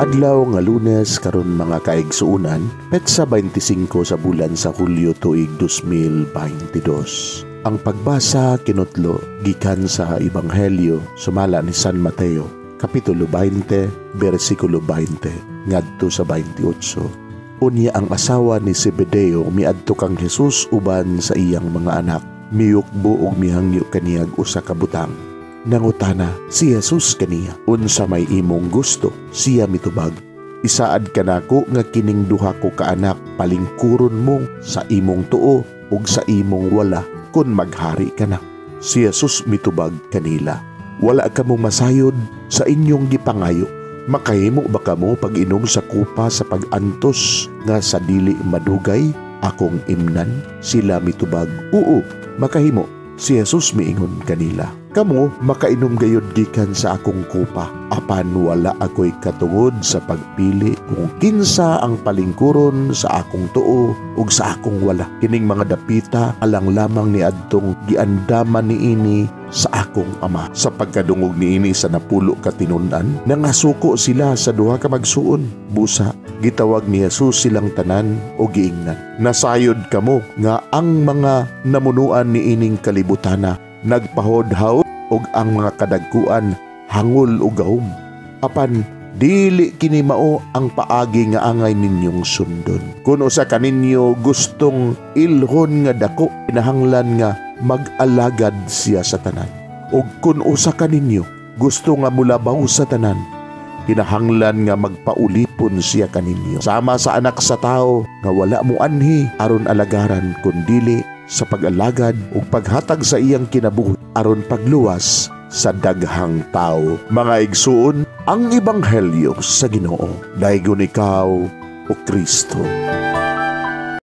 Adlaw nga Lunes karon mga kaigsuunan, petsa 25 sa bulan sa Hulyo tuig 2022. Ang pagbasa kinutlo gikan sa Ebanghelyo sumala ni San Mateo, kapitulo 20, bersikulo 20 ngadto sa 28. Unya ang asawa ni Zebedeo miadto kang Jesus uban sa iyang mga anak, miyukbo ug mihangyo kaniyag usa ka butang. Nangutana si Jesus kaniya, unsa may imong gusto? Siya mitubag, isaad kanako nga kining duha ko ka anak palingkuron mo sa imong tuo ug sa imong wala kun maghari ka na. Si Jesus mitubag kanila, wala kamo masayod sa inyong gipangayo. Makahimo ba kamo pag-inom sa kupa sa pag-antos nga sa dili madugay akong imnan? Sila mitubag, oo, makahimo. Si Jesus miingon kanila, kamo makainom gayud gikan sa akong kupa, apan wala ako'y katungod sa pagpili kung kinsa ang palingkuron sa akong tuo ug sa akong wala. Kining mga dapita alang lamang ni adtong giandaman niini sa akong ama. Sa pagkadungog niini sa napulo ka tinun-an, nangasuko sila sa duha ka magsuon. Busa gitawag ni Jesus silang tanan o giingnan, nasayod kamo nga ang mga namunuan niining kalibutana nagpahodhaw og ang mga kadagkuan hangol og gahom. Apan dili kini mao ang paagi nga angay ninyong sundon. Kun usa kaninyo gustong ilhon nga dako, kinahanglan nga mag-alagad siya sa tanan. Ug kun usa kaninyo gusto nga mulabaw sa tanan, kinahanglan nga magpaulipon siya kaninyo. Sama sa anak sa tao nga wala mo anhi aron alagaran kundili sa pag-alagad ug paghatag sa iyang kinabuhi aron pagluwas sa daghang tao. Mga igsuon, ang Ebanghelyo sa Ginoo. Daygon ikaw, O Kristo.